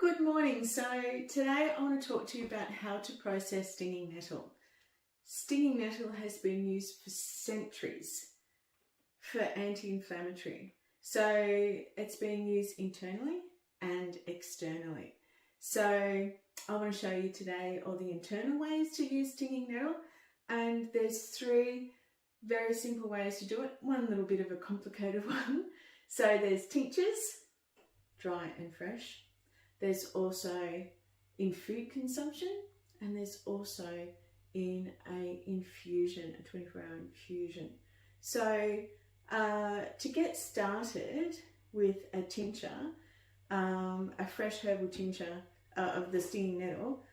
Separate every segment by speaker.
Speaker 1: Good morning. So today I want to talk to you about how to process stinging nettle. Stinging nettle has been used for centuries for anti-inflammatory. So it's being used internally and externally. So I want to show you today all the internal ways to use stinging nettle, and there's three very simple ways to do it. One little bit of a complicated one. So there's tinctures, dry and fresh. There's also in food consumption, and there's also in a infusion, a 24-hour infusion. So to get started with a tincture, a fresh herbal tincture of the stinging nettle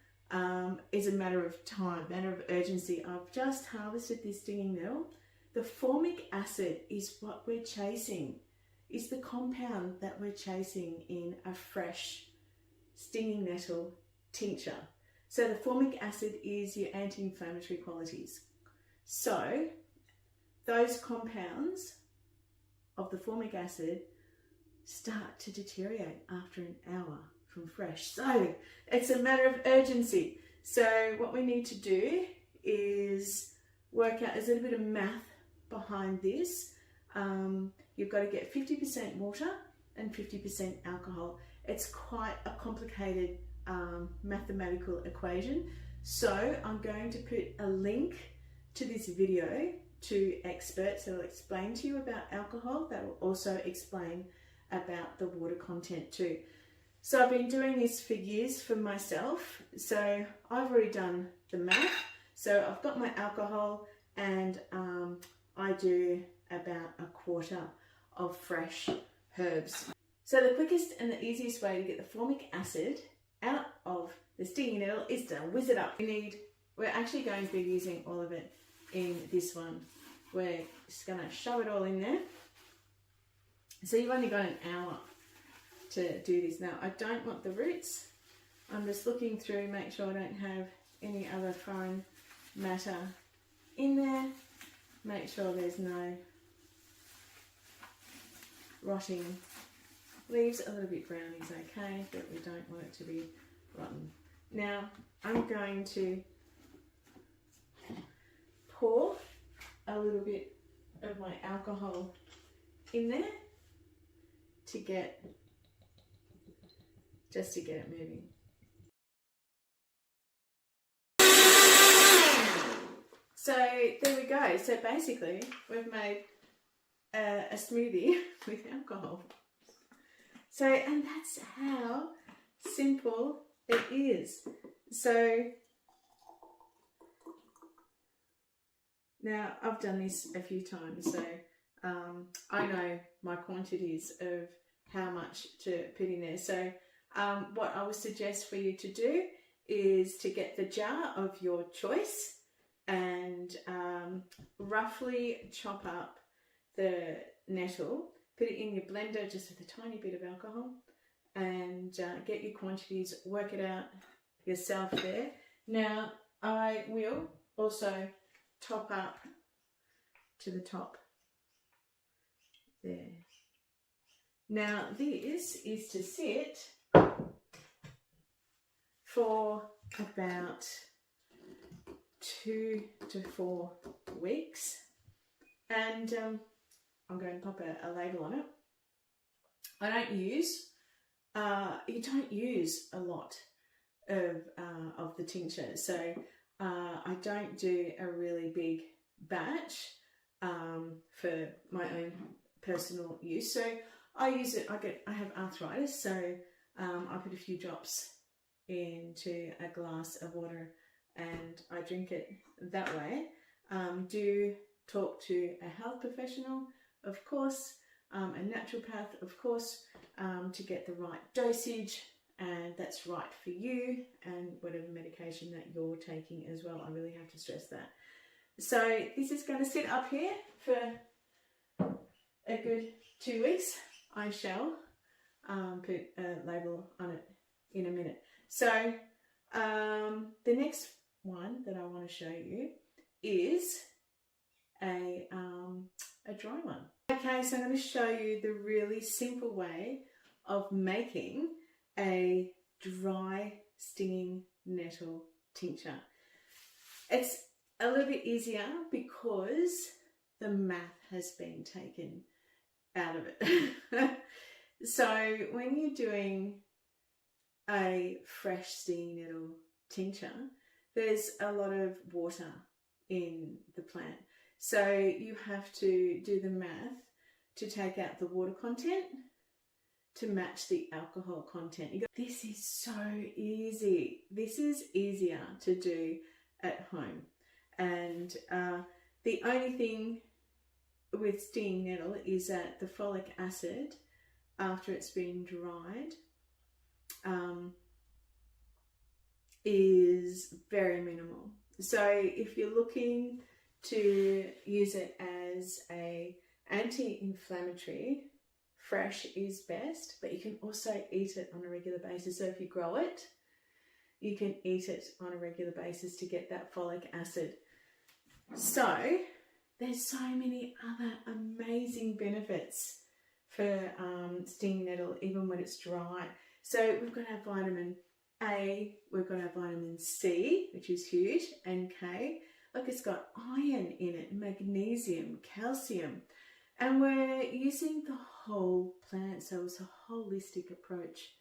Speaker 1: is a matter of time, matter of urgency. I've just harvested this stinging nettle. The formic acid is what we're chasing, is the compound that we're chasing in a fresh stinging nettle tincture. So the formic acid is your anti-inflammatory qualities. So those compounds of the formic acid start to deteriorate after an hour from fresh. So it's a matter of urgency. So what we need to do is work out, there's a little bit of math behind this. You've got to get 50% water and 50% alcohol. It's quite a complicated mathematical equation. So I'm going to put a link to this video to experts that will explain to you about alcohol, that will also explain about the water content too. So I've been doing this for years for myself. So I've already done the math. So I've got my alcohol, and I do about a quarter of fresh herbs. So the quickest and the easiest way to get the formic acid out of the stinging nettle is to whiz it up. We're actually going to be using all of it in this one. We're just going to shove it all in there. So you've only got an hour to do this. Now, I don't want the roots. I'm just looking through, make sure I don't have any other foreign matter in there. Make sure there's no rotting leaves. A little bit brown is okay, but we don't want it to be rotten. Now I'm going to pour a little bit of my alcohol in there just to get it moving. So there we go. So basically we've made a smoothie with alcohol. So, and that's how simple it is. So now I've done this a few times, so I know my quantities of how much to put in there. So what I would suggest for you to do is to get the jar of your choice and roughly chop up the nettle. Put it in your blender just with a tiny bit of alcohol, and get your quantities, work it out yourself there. Now I will also top up to the top there. Now this is to sit for about 2 to 4 weeks, and I'm going to pop a label on it. You don't use a lot of the tincture, so I don't do a really big batch for my own personal use. So I use it, I have arthritis, so I put a few drops into a glass of water and I drink it that way. Do talk to a health professional, of course, a naturopath, of course, to get the right dosage, and that's right for you, and whatever medication that you're taking as well. I really have to stress that. So this is going to sit up here for a good 2 weeks. I shall put a label on it in a minute. So the next one that I want to show you is a dry one. Okay, so I'm going to show you the really simple way of making a dry stinging nettle tincture. It's a little bit easier because the math has been taken out of it. So when you're doing a fresh stinging nettle tincture, there's a lot of water in the plant. So you have to do the math to take out the water content to match the alcohol content. This is so easy. This is easier to do at home. And the only thing with stinging nettle is that the folic acid, after it's been dried, is very minimal. So if you're looking to use it as a anti-inflammatory, fresh is best, but you can also eat it on a regular basis. So if you grow it, you can eat it on a regular basis to get that folic acid. So there's so many other amazing benefits for stinging nettle, even when it's dry. So we've got our vitamin A, we've got our vitamin C, which is huge, and K. Look, it's got iron in it, magnesium, calcium, and we're using the whole plant, so it's a holistic approach.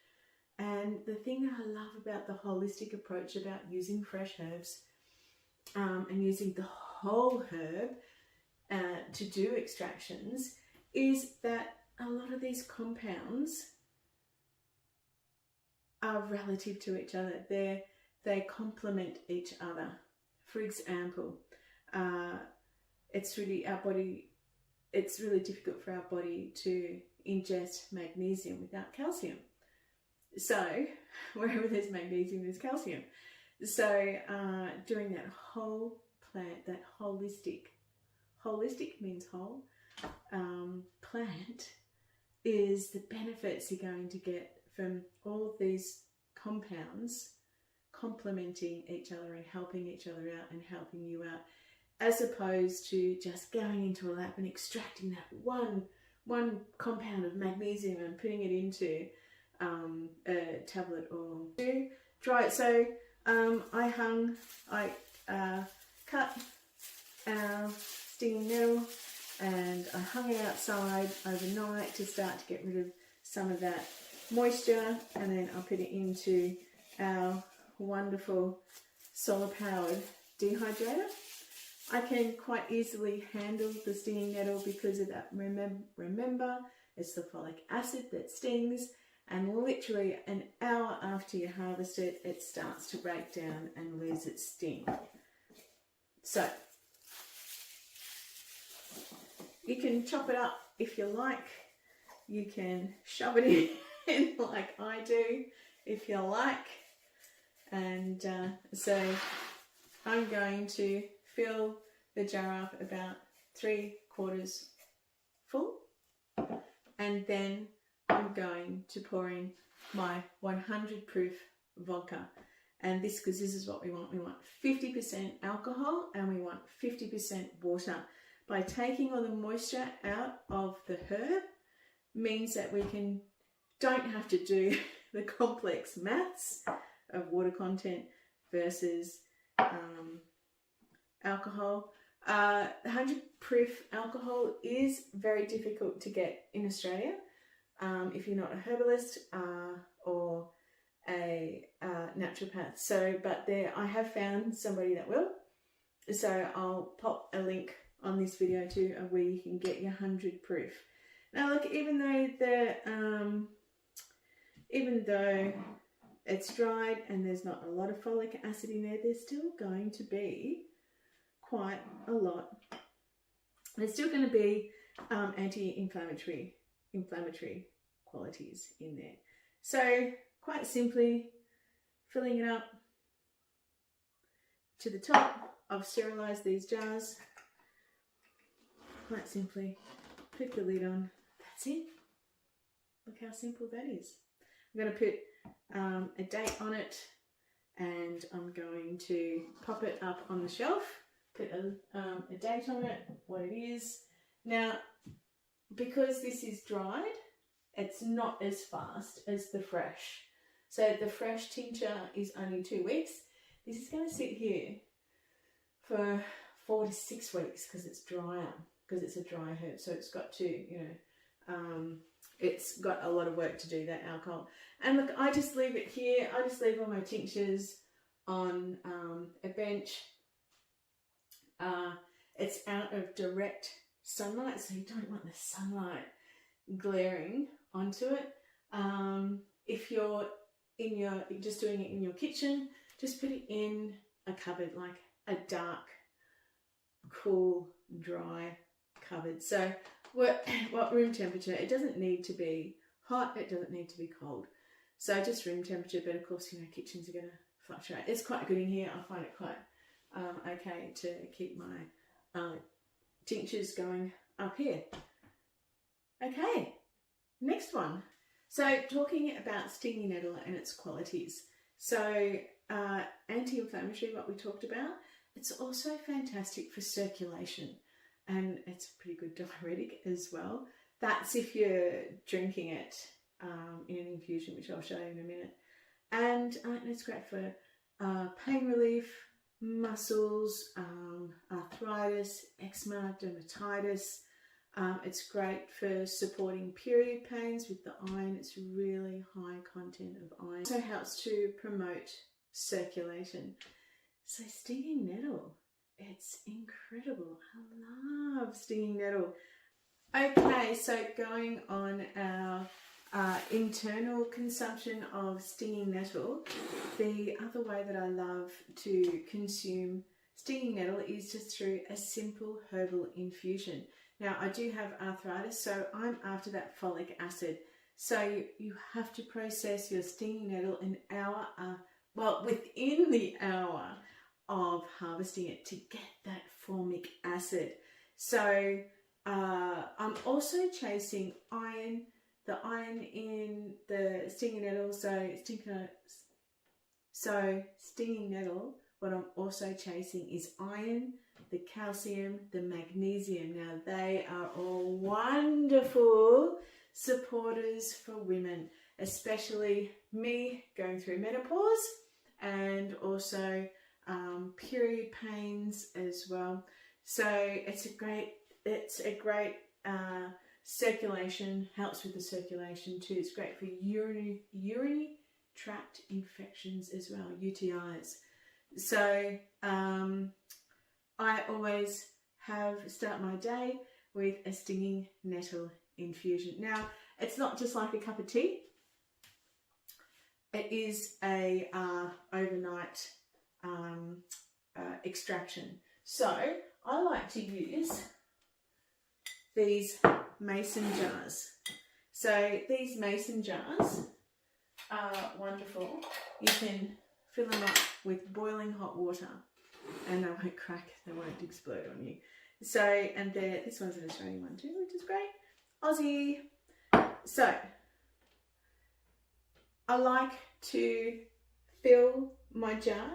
Speaker 1: And the thing I love about the holistic approach, about using fresh herbs and using the whole herb to do extractions, is that a lot of these compounds are relative to each other. They complement each other. For example, it's really difficult for our body to ingest magnesium without calcium. So wherever there's magnesium, there's calcium. So doing that whole plant, that holistic means whole, plant, is the benefits you're going to get from all of these compounds complementing each other and helping each other out and helping you out, as opposed to just going into a lab and extracting that one compound of magnesium and putting it into a tablet or two. Dry it. So I cut our stinging nettle and I hung it outside overnight to start to get rid of some of that moisture, and then I'll put it into our wonderful solar powered dehydrator. I can quite easily handle the stinging nettle because of that. Remember, it's the folic acid that stings, and literally an hour after you harvest it, it starts to break down and lose its sting. So you can chop it up if you like. You can shove it in like I do if you like. And so I'm going to fill the jar up about 3/4 full, and then I'm going to pour in my 100 proof vodka. And this, because this is what we want 50% alcohol and we want 50% water. By taking all the moisture out of the herb means that we don't have to do the complex maths of water content versus alcohol. 100 proof alcohol is very difficult to get in Australia if you're not a herbalist or a naturopath. So, but I have found somebody that will. So I'll pop a link on this video too of where you can get your 100 proof. Now look, even though it's dried and there's not a lot of folic acid in there, there's still going to be quite a lot. There's still going to be anti-inflammatory qualities in there. So quite simply, filling it up to the top. I've sterilised these jars. Quite simply, put the lid on. That's it. Look how simple that is. I'm going to put a date on it, and I'm going to pop it up on the shelf, put a date on it, what it is. Now, because this is dried, it's not as fast as the fresh. So the fresh tincture is only 2 weeks. This is going to sit here for 4 to 6 weeks because it's drier, because it's a dry herb. So it's got to, it's got a lot of work to do, that alcohol. And look, I just leave it here. I just leave all my tinctures on a bench. It's out of direct sunlight, so you don't want the sunlight glaring onto it. If you're just doing it in your kitchen, just put it in a cupboard, like a dark, cool, dry cupboard. So what room temperature? It doesn't need to be hot, it doesn't need to be cold. So just room temperature, but of course, kitchens are going to fluctuate. It's quite good in here. I find it quite okay to keep my tinctures going up here. Okay, next one. So talking about stinging nettle and its qualities. So anti-inflammatory, what we talked about. It's also fantastic for circulation, and it's a pretty good diuretic as well. That's if you're drinking it in an infusion, which I'll show you in a minute. And it's great for pain relief, muscles, arthritis, eczema, dermatitis. It's great for supporting period pains with the iron. It's really high content of iron. It also helps to promote circulation. So stinging nettle, it's incredible. I love stinging nettle. Okay, so going on our internal consumption of stinging nettle, the other way that I love to consume stinging nettle is just through a simple herbal infusion. Now, I do have arthritis, so I'm after that folic acid. So you have to process your stinging nettle an hour, within the hour of harvesting it to get that formic acid. So I'm also chasing iron, the iron in the stinging nettle. So stinging nettle, what I'm also chasing is iron, the calcium, the magnesium. Now they are all wonderful supporters for women, especially me going through menopause and also period pains as well. So it's a great circulation, helps with the circulation too. It's great for urinary tract infections as well, UTIs. So I always start my day with a stinging nettle infusion. Now, it's not just like a cup of tea. It is a overnight extraction. So I like to use these mason jars. So these mason jars are wonderful. You can fill them up with boiling hot water and they won't crack, they won't explode on you. So, and this one's an Australian one too, which is great. Aussie. So I like to fill my jar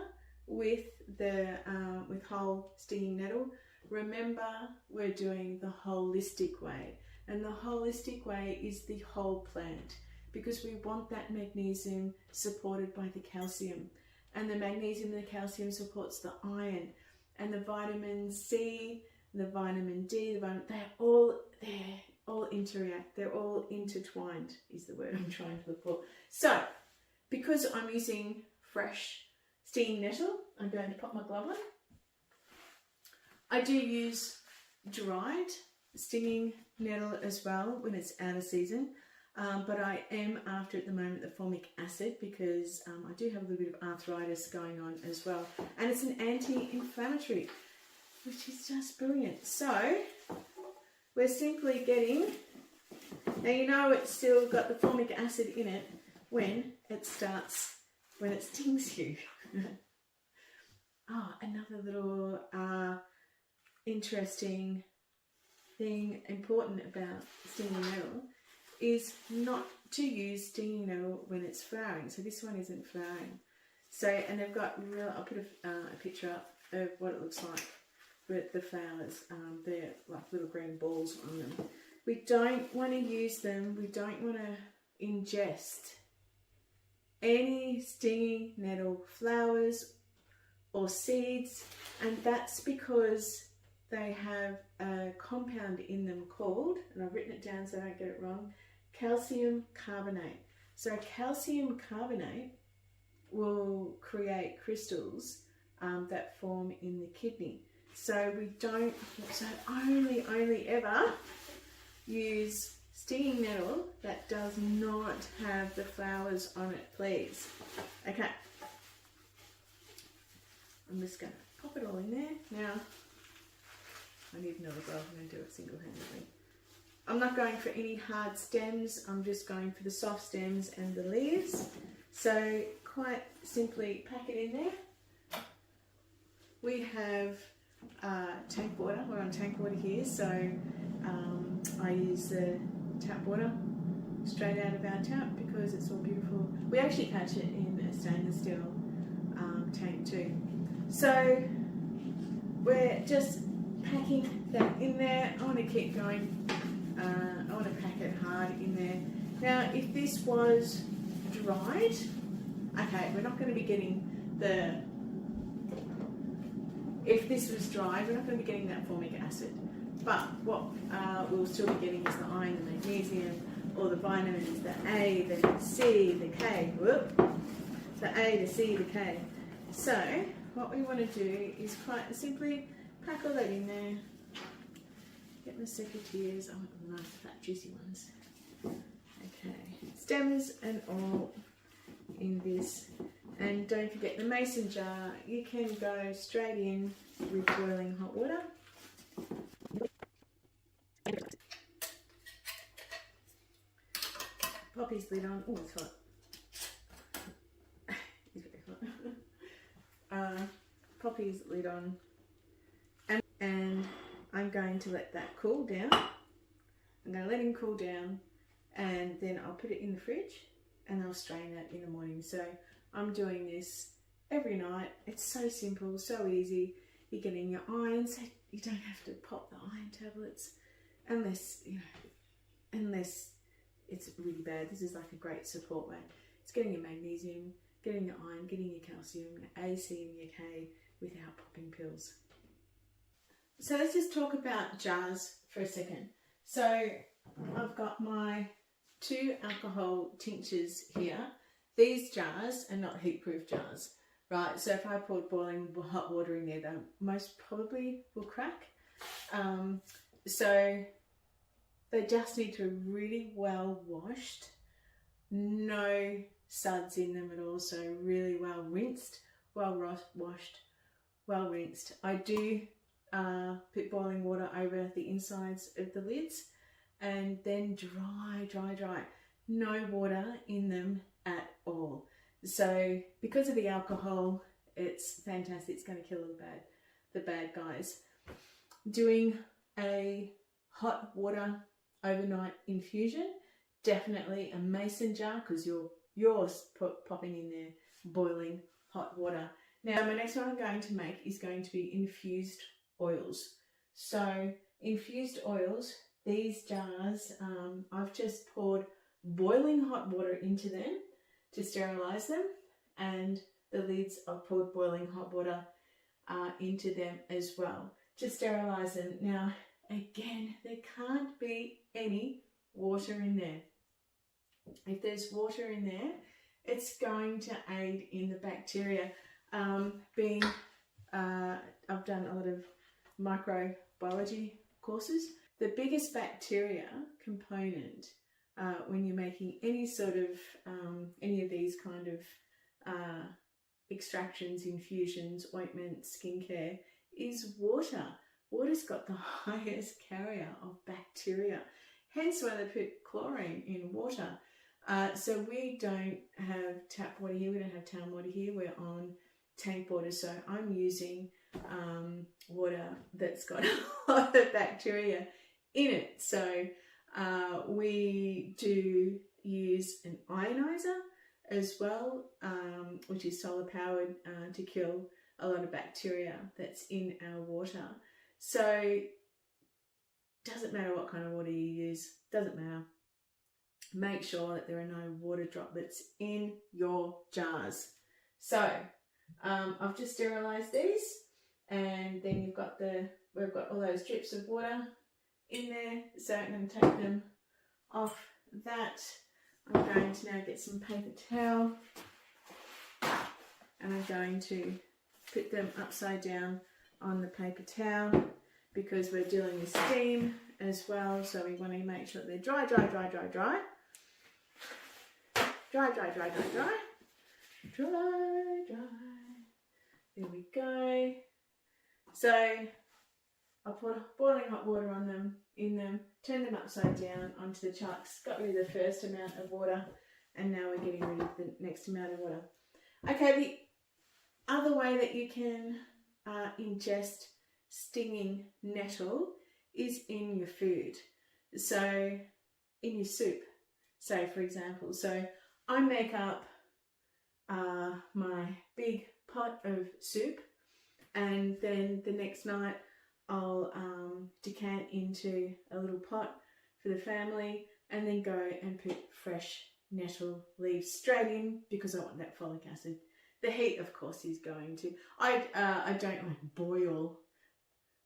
Speaker 1: with with whole stinging nettle. Remember, we're doing the holistic way, and the holistic way is the whole plant, because we want that magnesium supported by the calcium, and the magnesium and the calcium supports the iron, and the vitamin C, the vitamin D, they all interact, they're all intertwined is the word I'm trying to look for. So because I'm using fresh stinging nettle, I'm going to pop my glove on. I do use dried stinging nettle as well when it's out of season, but I am after at the moment the formic acid because I do have a little bit of arthritis going on as well, and it's an anti-inflammatory, which is just brilliant. So we're simply getting, now it's still got the formic acid in it when it stings you. Another little interesting thing important about stinging nettle is not to use stinging nettle when it's flowering. So this one isn't flowering. So, and they've got I'll put a picture up of what it looks like with the flowers. They're like little green balls on them. We don't want to use them, we don't want to ingest any stinging nettle flowers or seeds, and that's because they have a compound in them called, and I've written it down so I don't get it wrong, calcium carbonate. So calcium carbonate will create crystals that form in the kidney. So we don't, so only ever use stinging nettle that does not have the flowers on it, please. Okay, I'm just going to pop it all in there. Now, I need another glove. I'm going to do it single-handedly. I'm not going for any hard stems. I'm just going for the soft stems and the leaves. So quite simply pack it in there. We have tank water. We're on tank water here, so I use the tap water straight out of our tap because it's all beautiful. We actually catch it in a stainless steel tank too. So we're just packing that in there. I want to keep going. I want to pack it hard in there. Now, if this was dried, okay, we're not going to be getting the, if this was dried, we're not going to be getting that formic acid. But what we'll still be getting is the iron, the magnesium, all the vitamins, the A, the C, the K. Whoop. The A, the C, the K. So what we want to do is quite simply pack all that in there. Get my secateurs. I want the nice fat juicy ones. Okay, stems and all in this. And don't forget the mason jar. You can go straight in with boiling hot water. Poppy's lid on. Oh, it's hot. It's very hot. Poppy's lid on. And I'm going to let that cool down. I'm going to let him cool down, and then I'll put it in the fridge and I'll strain it in the morning. So I'm doing this every night. It's so simple, so easy. You're getting your iron, so you don't have to pop the iron tablets unless, you know, unless it's really bad. This is like a great support way. It's getting your magnesium, getting your iron, getting your calcium, your A, C and your K without popping pills. So let's just talk about jars for a second. So I've got my 2 alcohol tinctures here. These jars are not heat-proof jars, right? So if I poured boiling hot water in there, they most probably will crack. So they just need to be really well washed, no suds in them at all, so really well rinsed, well washed, well rinsed. I do put boiling water over the insides of the lids and then dry. No water in them at all. So because of the alcohol, it's fantastic. It's going to kill the bad guys. Doing a hot water overnight infusion, definitely a mason jar, because you're popping in there boiling hot water. Now my next one I'm going to make is going to be infused oils. So infused oils, these jars, I've just poured boiling hot water into them to sterilize them, and the lids I've poured boiling hot water into them as well to sterilize them. Now again, there can't be any water in there. If there's water in there, it's going to aid in the bacteria. I've done a lot of microbiology courses. The biggest bacteria component when you're making any sort of any of these kind of extractions, infusions, ointments, skincare is water. Water's got the highest carrier of bacteria, hence why they put chlorine in water. So we don't have tap water here, we don't have town water here, we're on tank water, so I'm using water that's got a lot of bacteria in it. So we do use an ionizer as well, which is solar powered to kill a lot of bacteria that's in our water. So doesn't matter what kind of water you use, doesn't matter. make sure that there are no water droplets in your jars. So I've just sterilised these, and then we've got all those drips of water in there. So I'm going to take them off that. I'm going to now get some paper towel, and I'm going to put them upside down on the paper towel because we're dealing with steam as well. So we want to make sure they're dry. Dry, dry, dry, dry. Dry, dry, dry, dry, dry. Dry, dry. There we go. So I put boiling hot water on them, turn them upside down onto the chucks, got rid of the first amount of water, and now we're getting rid of the next amount of water. Okay, the other way that you can ingest stinging nettle is in your food. So in your soup, say for example. So I make up my big pot of soup, and then the next night I'll decant into a little pot for the family, and then go and put fresh nettle leaves straight in because I want that folic acid. The heat, of course, is going to. I don't like boil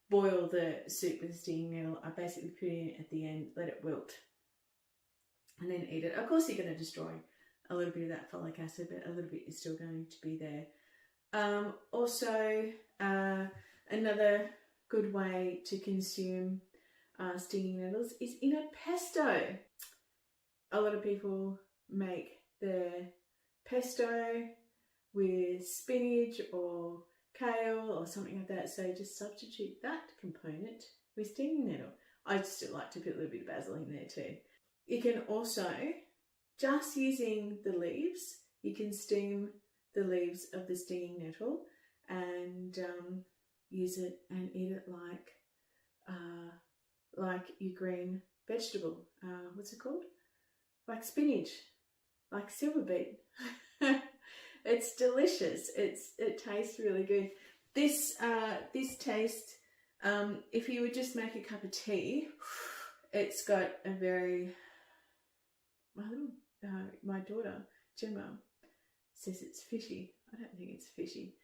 Speaker 1: the soup with the stinging nettle. I basically put it in at the end, let it wilt, and then eat it. Of course, you're going to destroy a little bit of that folic acid, but a little bit is still going to be there. Also, another good way to consume stinging nettles is in a pesto. A lot of people make their pesto with spinach or kale or something like that, so just substitute that component with stinging nettle. I still like to put a little bit of basil in there too. You can also, just using the leaves, you can steam the leaves of the stinging nettle and use it and eat it like your green vegetable. What's it called? Like spinach, like silver beet. It's delicious. It tastes really good. This taste, if you would just make a cup of tea, it's got a very, my daughter Gemma says it's fishy. I don't think it's fishy.